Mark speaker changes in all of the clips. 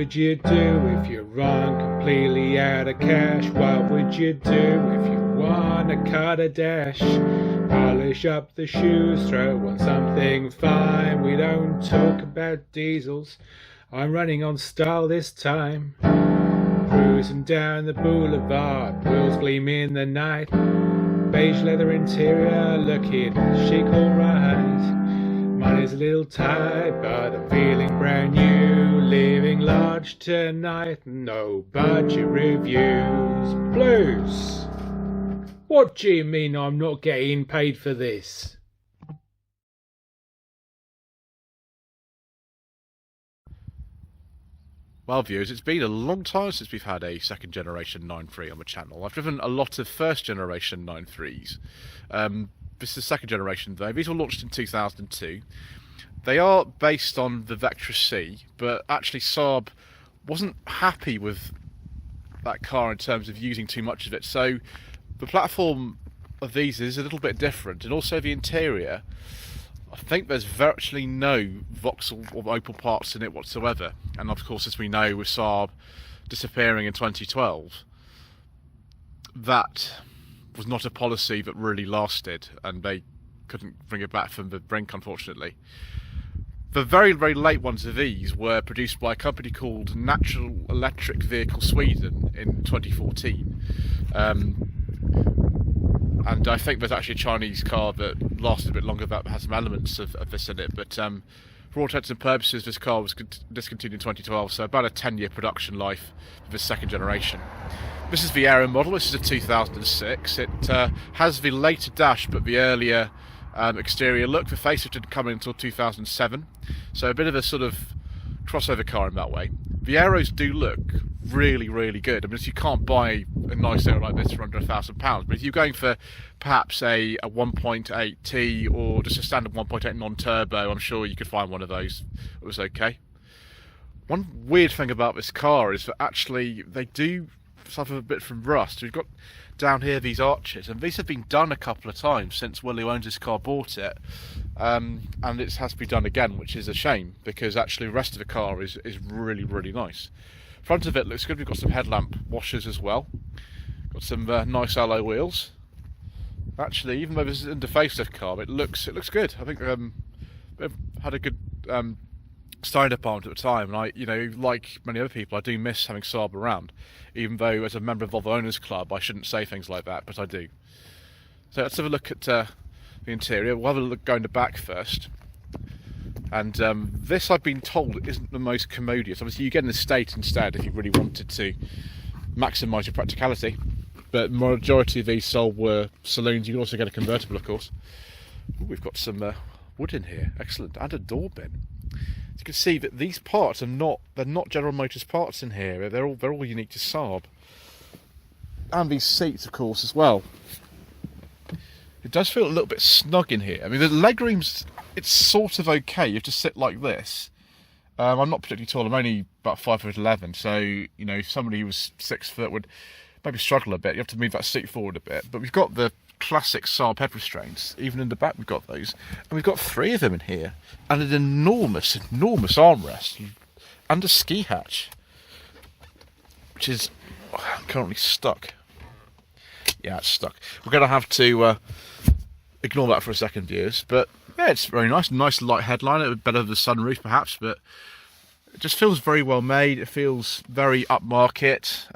Speaker 1: would you do if you run completely out of cash? What would you do if you wanna cut a dash? Polish up the shoes, throw on something fine. We don't talk about diesels, I'm running on style this time. Cruising down the boulevard, wheels gleam in the night. Beige leather interior, looking chic alright. Money's a little tight, but I'm feeling brand new. Living large tonight, no budget reviews. Blues! What do you mean I'm not getting paid for this?
Speaker 2: Well, viewers, it's been a long time since we've had a second generation 9.3 on the channel. I've driven a lot of first generation 9.3s. This is the second generation though. These were launched in 2002. They are based on the Vectra C, but actually Saab wasn't happy with that car in terms of using too much of it. So the platform of these is a little bit different, and also the interior. I think there's virtually no Vauxhall or Opel parts in it whatsoever. And of course, as we know, with Saab disappearing in 2012, that was not a policy that really lasted, and they couldn't bring it back from the brink, unfortunately. The very, very late ones of these were produced by a company called Natural Electric Vehicle Sweden in 2014. And I think there's actually a Chinese car that lasted a bit longer that has some elements of this in it. But for all intents and purposes, this car was discontinued in 2012, so about a 10-year production life for this second generation. This is the Aero model. This is a 2006. It has the later dash, but the earlier exterior look. The facelift didn't come in until 2007, so a bit of a sort of crossover car in that way. The Aeros do look really, really good. I mean, you can't buy a nice Aero like this for under £1,000, but if you're going for perhaps a 1.8T or just a standard 1.8 non-turbo, I'm sure you could find one of those. It was okay. One weird thing about this car is that actually they do suffer a bit from rust. We've got down here these arches, and these have been done a couple of times since Willie, who owns this car, bought it, and it has to be done again, which is a shame, because actually the rest of the car is really, really nice. Front of it looks good. We've got some headlamp washers as well, got some nice alloy wheels. Actually, even though this isn't a facelift car, it looks good. I think they've had a good styling department at the time, and like many other people, I do miss having Saab around, even though as a member of Volvo Owners Club I shouldn't say things like that, but I do. So let's have a look at the interior. We'll have a look going to back first. And this, I've been told, isn't the most commodious. Obviously you get an estate instead if you really wanted to maximise your practicality, but majority of these sold were saloons. You can also get a convertible, of course. Ooh, we've got some wood in here, excellent, and a door bin. You can see that these parts are they're not General Motors parts in here. They're all unique to Saab. And these seats, of course, as well. It does feel a little bit snug in here. I mean, the legroom's, it's sort of okay. You have to sit like this. I'm not particularly tall. I'm only about 5'11", so somebody who was 6 foot would maybe struggle a bit. You have to move that seat forward a bit. But we've got the classic Saab head restraints. Even in the back we've got those, and we've got 3 of them in here, and an enormous armrest and a ski hatch, which is currently stuck. Yeah, it's stuck. We're going to have to ignore that for a second, viewers, but yeah, it's very nice light headliner, better than the sunroof perhaps, but it just feels very well made. It feels very upmarket,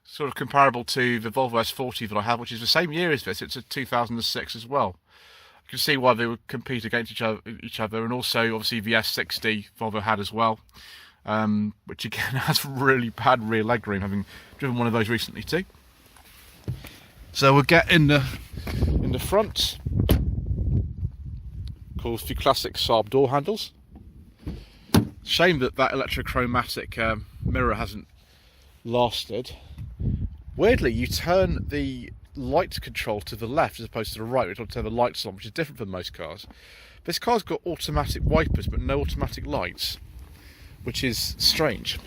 Speaker 2: sort of comparable to the Volvo S40 that I have, which is the same year as this. It's a 2006 as well. You can see why they would compete against each other, and also obviously the S60 Volvo had as well, which again has really bad rear legroom, having driven one of those recently too. So we'll get in the front. Of course, the classic Saab door handles. Shame that electrochromatic mirror hasn't lasted. Weirdly, you turn the light control to the left as opposed to the right, which will turn the lights on, which is different from most cars. This car's got automatic wipers but no automatic lights, which is strange.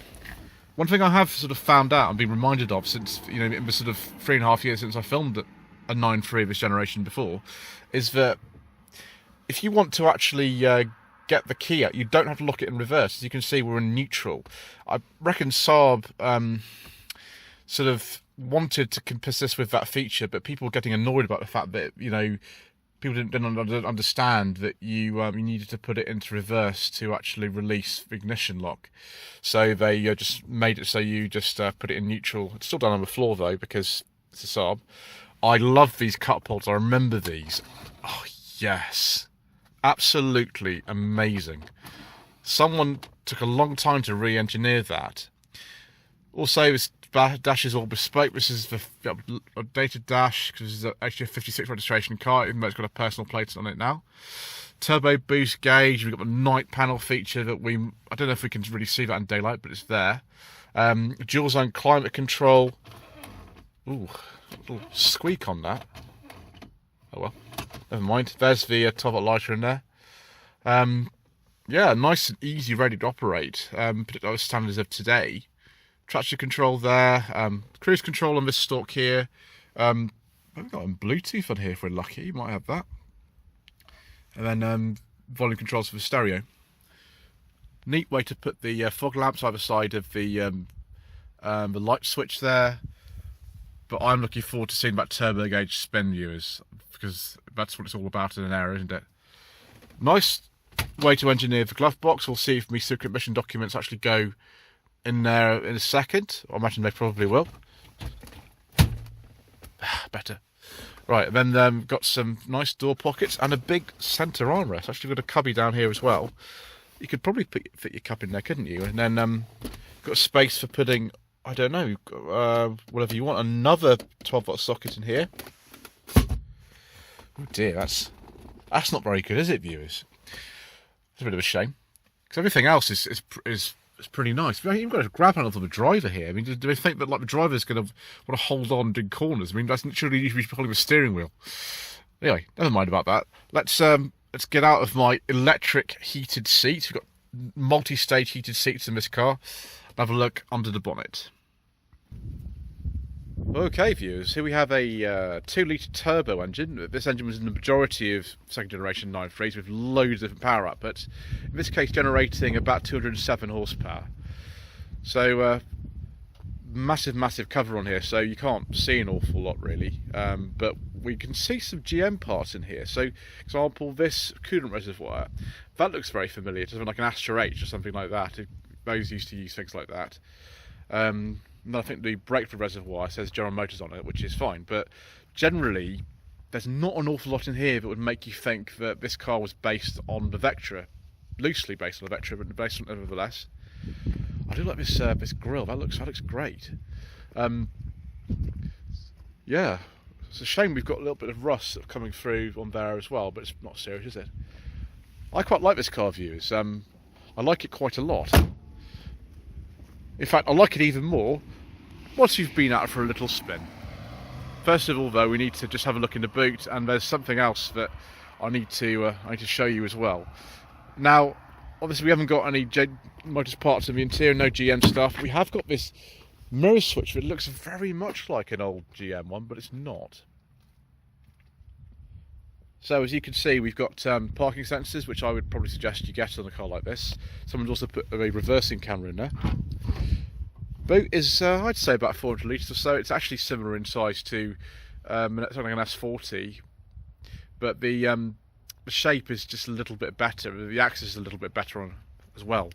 Speaker 2: One thing I have sort of found out and been reminded of since, in the sort of 3.5 years since I filmed a 9.3 of this generation before, is that if you want to actually get the key out, you don't have to lock it in reverse. As you can see, we're in neutral. I reckon Saab sort of wanted to persist with that feature, but people were getting annoyed about the fact that, you know, people didn't understand that you needed to put it into reverse to actually release the ignition lock. So they just made it so you just put it in neutral. It's still done on the floor though, because it's a Saab. I love these cut pods. I remember these. Oh yes, absolutely amazing. Someone took a long time to re-engineer that. Also, this dash is all bespoke. This is the updated dash because it's actually a 56 registration car, even though it's got a personal plate on it now. Turbo boost gauge. We've got the night panel feature that I don't know if we can really see that in daylight, but it's there. Dual zone climate control. Ooh, a little squeak on that. Oh well, never mind. There's the 12-volt lighter in there. Yeah, nice and easy, ready to operate. Particularly standards of today. Traction control there, cruise control on this stalk here. We've got Bluetooth on here if we're lucky, you might have that. And then volume controls for the stereo. Neat way to put the fog lamps either side of the light switch there. But I'm looking forward to seeing that turbo gauge spin, viewers, because that's what it's all about in an Aero, isn't it? Nice way to engineer the glove box. We'll see if my secret mission documents actually go in there in a second. I imagine they probably will. Better. Right, and then got some nice door pockets and a big centre armrest. Actually got a cubby down here as well. You could probably fit your cup in there, couldn't you? And then got space for putting, I don't know, whatever you want. Another 12-volt socket in here. Oh dear, that's not very good, is it, viewers? It's a bit of a shame. Because everything else is pretty nice. We've even got a grab handle for the driver here. I mean, do we think that like the driver's going to want to hold on in corners? I mean, that's literally usually holding the steering wheel. Anyway, never mind about that. Let's get out of my electric heated seats. We've got multi-stage heated seats in this car. Have a look under the bonnet. Okay, viewers, here we have a 2-litre turbo engine. This engine was in the majority of second generation 9.3s with loads of different power outputs. In this case, generating about 207 horsepower. So, massive cover on here, so you can't see an awful lot really. But we can see some GM parts in here. So, for example, this coolant reservoir, that looks very familiar. It's like an Astra H or something like that. Those used to use things like that. And I think the brake fluid reservoir says General Motors on it, which is fine. But generally, there's not an awful lot in here that would make you think that this car was based on the Vectra. Loosely based on the Vectra, but based on it nevertheless. I do like this this grille. That looks great. Yeah, it's a shame we've got a little bit of rust coming through on there as well, but it's not serious, is it? I quite like this car, viewers. I like it quite a lot. In fact, I like it even more once you've been out for a little spin. First of all, though, we need to just have a look in the boot, and there's something else that I need to show you as well. Now, obviously, we haven't got any Motors parts in the interior, no GM stuff. We have got this mirror switch that looks very much like an old GM one, but it's not. So as you can see, we've got parking sensors, which I would probably suggest you get on a car like this. Someone's also put a reversing camera in there. Boot is, I'd say, about 400 litres or so. It's actually similar in size to something like an S40, but the shape is just a little bit better. The axis is a little bit better on as well.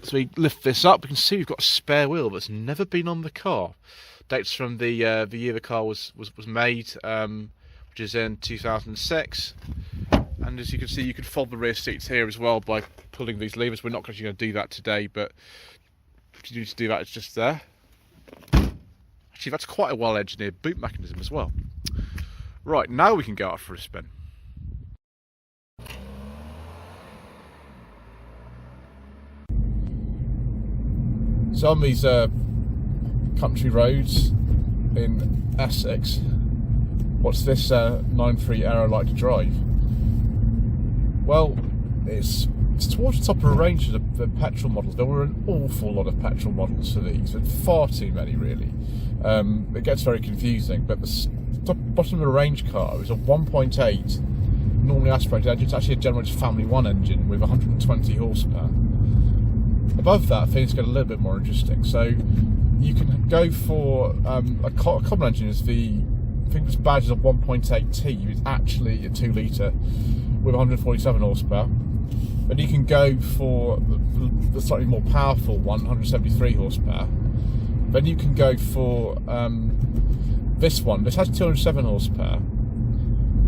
Speaker 2: So we lift this up. We can see we've got a spare wheel that's never been on the car. Dates from the year the car was made. Which is in 2006, and as you can see, you can fold the rear seats here as well by pulling these levers. We're not actually going to do that today, but if you need to do that, it's just there. Actually, that's quite a well engineered boot mechanism as well. Right, now we can go out for a spin. So on these country roads in Essex, what's this 9.3 Aero like to drive? Well, it's towards the top of the range of the petrol models. There were an awful lot of petrol models for these, but far too many really. It gets very confusing, but the bottom of the range car is a 1.8 normally aspirated engine. It's actually a General Motors Family 1 engine with 120 horsepower. Above that, things get a little bit more interesting. So you can go for a common engine is I think this badge is a 1.8T. It's actually a 2 litre with 147 horsepower. Then you can go for the slightly more powerful one, 173 horsepower. Then you can go for this one. This has 207 horsepower.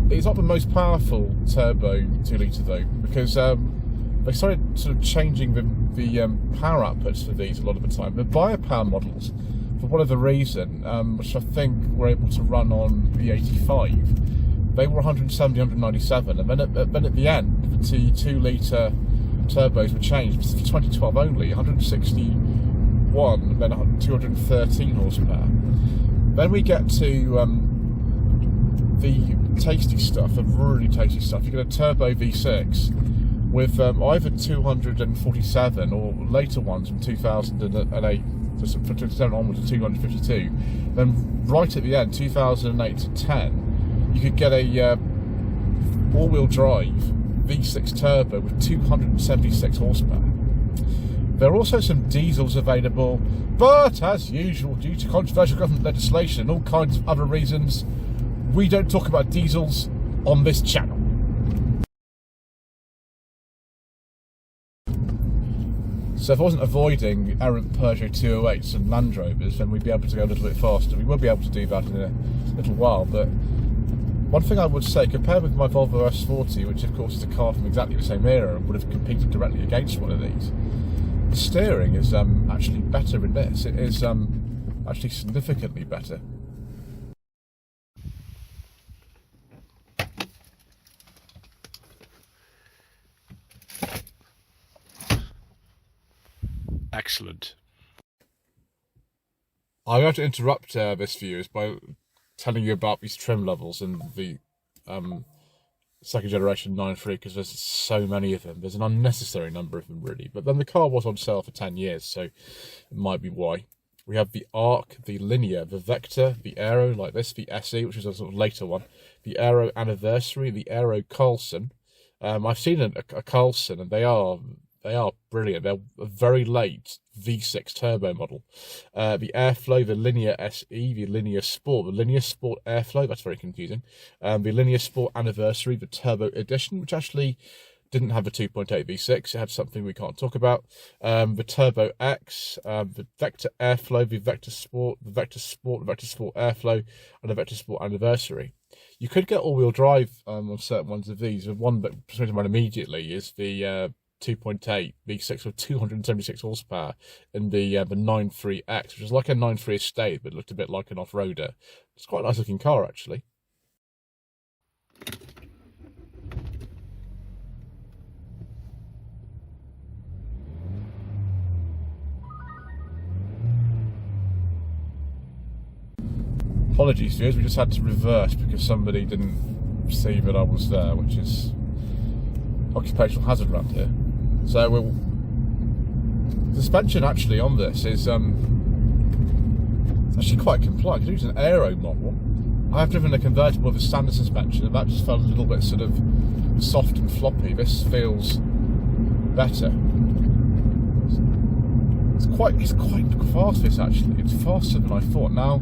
Speaker 2: It's not the most powerful turbo 2 litre though, because they started sort of changing the power outputs for these a lot of the time. The biopower models, for whatever reason, which I think were able to run on the 85, they were 170, 197, and then at the end, the 2 litre turbos were changed for 2012 only, 161, and then 213 horsepower. Then we get to the tasty stuff, the really tasty stuff. You get a turbo V6 with either 247 or later ones from 2008, from 2007 onwards to 252. Then right at the end, 2008 to 10, you could get a all-wheel drive V6 turbo with 276 horsepower. There are also some diesels available, but as usual, due to controversial government legislation and all kinds of other reasons, we don't talk about diesels on this channel. So if I wasn't avoiding errant Peugeot 208s and Land Rovers, then we'd be able to go a little bit faster. We will be able to do that in a little while, but one thing I would say, compared with my Volvo S40, which of course is a car from exactly the same era and would have competed directly against one of these, the steering is actually better in this. It is actually significantly better.
Speaker 1: Excellent.
Speaker 2: I'm going to interrupt this view by telling you about these trim levels in the second generation 9.3, because there's so many of them. There's an unnecessary number of them, really. But then the car was on sale for 10 years, so it might be why. We have the Arc, the Linear, the Vector, the Aero, like this, the SE, which is a sort of later one, the Aero Anniversary, the Aero Carlson. I've seen a Carlson, and they are brilliant. They're a very late V6 turbo model. The Airflow, the Linear SE, the Linear Sport, the Linear Sport Airflow, that's very confusing. The Linear Sport Anniversary, the Turbo Edition, which actually didn't have a 2.8 V6. It had something we can't talk about. The Turbo X, the Vector Airflow, the Vector Sport, the Vector Sport, the Vector Sport Airflow, and the Vector Sport Anniversary. You could get all-wheel drive on certain ones of these. The one that springs to mind immediately is the 2.8 V6 with 276 horsepower in the 9.3X, which is like a 9.3 Estate, but looked a bit like an off-roader. It's quite a nice looking car, actually. Apologies, viewers, we just had to reverse because somebody didn't see that I was there, which is occupational hazard around here. So the suspension actually on this is it's actually quite compliant. It's an Aero model. I have driven a convertible with a standard suspension, and that just felt a little bit sort of soft and floppy. This feels better. It's quite fast. This actually, it's faster than I thought. Now,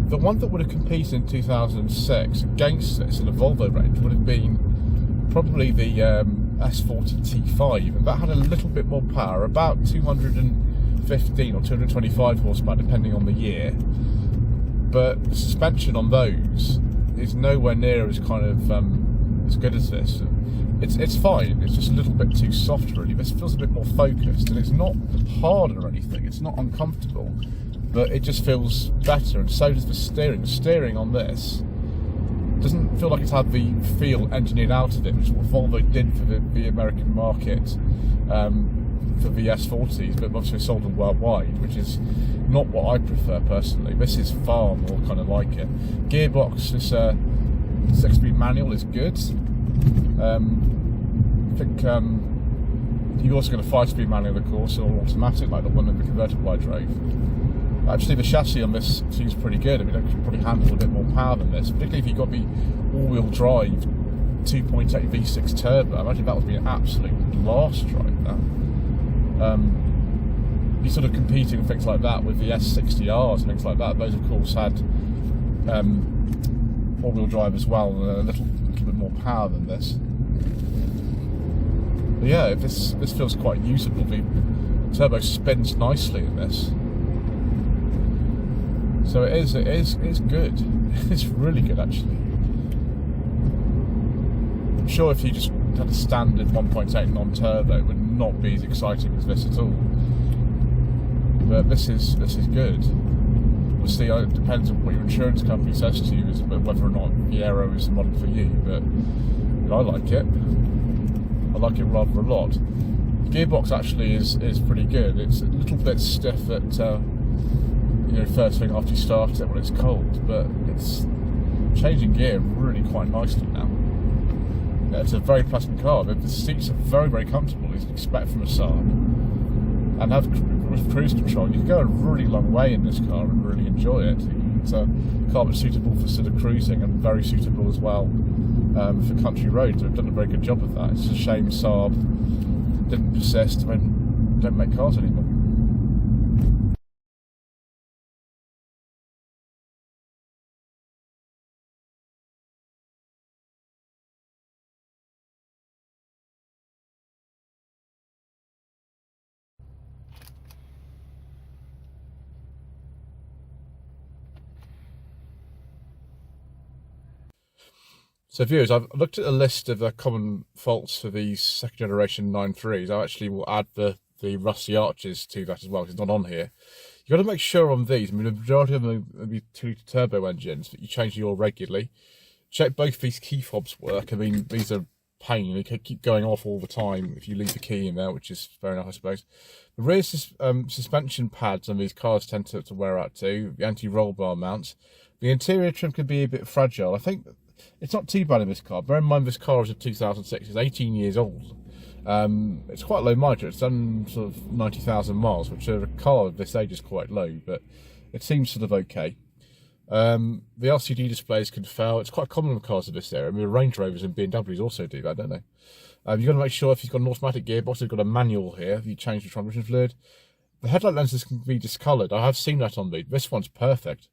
Speaker 2: the one that would have competed in 2006 against this in the Volvo range would have been probably the S40 T5, and that had a little bit more power, about 215 or 225 horsepower depending on the year, but the suspension on those is nowhere near as kind of as good as this. It's fine, it's just a little bit too soft really. This feels a bit more focused, and it's not hard or anything, it's not uncomfortable, but it just feels better, and so does the steering. The steering on this doesn't feel like it's had the feel engineered out of it, which is what Volvo did for the American market for the S40s, but obviously sold them worldwide, which is not what I prefer personally. This is far more kind of like it. Gearbox, this 6-speed manual is good. I think you've also got a 5-speed manual, of course, or automatic, like the one in the convertible I drove. Actually, the chassis on this seems pretty good. I mean, it could probably handle a bit more power than this, particularly if you've got the all-wheel drive 2.8 V6 turbo. Imagine that would be an absolute blast right now. You're sort of competing with things like that with the S60Rs and things like that. Those, of course, had all-wheel drive as well, and a little bit more power than this. But yeah, this feels quite usable. The turbo spins nicely in this, so it's good. It's really good, actually. I'm sure if you just had a standard 1.8 non-turbo, it would not be as exciting as this at all. But this is good. Obviously, it depends on what your insurance company says to you, whether or not the Aero is the model for you. But I like it. I like it rather a lot. The gearbox actually is pretty good. It's a little bit stiff at first thing after you start it when it's cold, but it's changing gear really quite nicely now. Yeah, it's a very pleasant car. The seats are very, very comfortable, as you'd expect from a Saab. And with cruise control, you can go a really long way in this car and really enjoy it. It's a car that's suitable for sort of cruising and very suitable as well for country roads. They've done a very good job of that. It's a shame Saab didn't persist and don't make cars anymore. So viewers, I've looked at a list of the common faults for these second generation 9.3s. I actually will add the rusty arches to that as well, because it's not on here. You've got to make sure on these, I mean, the majority of them are 2-litre turbo engines, that you change the oil regularly. Check both these key fobs work. I mean, these are pain. They keep going off all the time if you leave the key in there, which is fair enough, I suppose. The rear suspension pads on these cars tend to wear out too. The anti-roll bar mounts. The interior trim can be a bit fragile. I think it's not too bad in this car. Bear in mind this car is a 2006. It's 18 years old. It's quite low mileage. It's done sort of 90,000 miles, which for a car of this age is quite low, but it seems sort of okay. The LCD displays can fail. It's quite common with cars of this era. I mean, Range Rovers and BMWs also do that, don't they? You've got to make sure if you've got an automatic gearbox, you've got a manual here. If you change the transmission fluid, the headlight lenses can be discoloured. I have seen that on these. This one's perfect.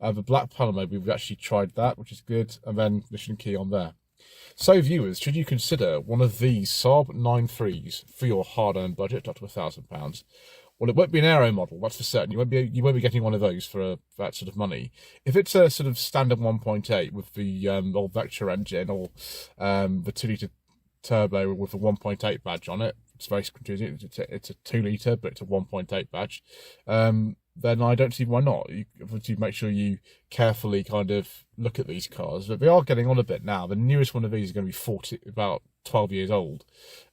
Speaker 2: The black panel mode, we've actually tried that, which is good, and then mission key on there. So viewers, should you consider one of these Saab 9.3s for your hard-earned budget, up to £1,000? Well, it won't be an Aero model, that's for certain. You won't be getting one of those for that sort of money. If it's a sort of standard 1.8 with the old Vectra engine, or the 2-litre turbo with a 1.8 badge on it, it's very confusing. It's a 2-litre, but it's a 1.8 badge. Then I don't see why not. You obviously make sure you carefully kind of look at these cars. But they are getting on a bit now. The newest one of these is going to be about 12 years old.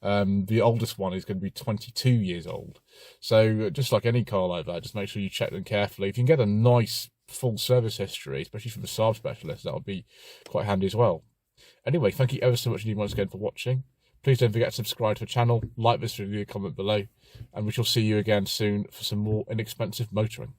Speaker 2: The oldest one is going to be 22 years old. So just like any car like that, just make sure you check them carefully. If you can get a nice full service history, especially from a Saab specialist, that would be quite handy as well. Anyway, thank you ever so much once again for watching. Please don't forget to subscribe to the channel, like this video, comment below, and we shall see you again soon for some more inexpensive motoring.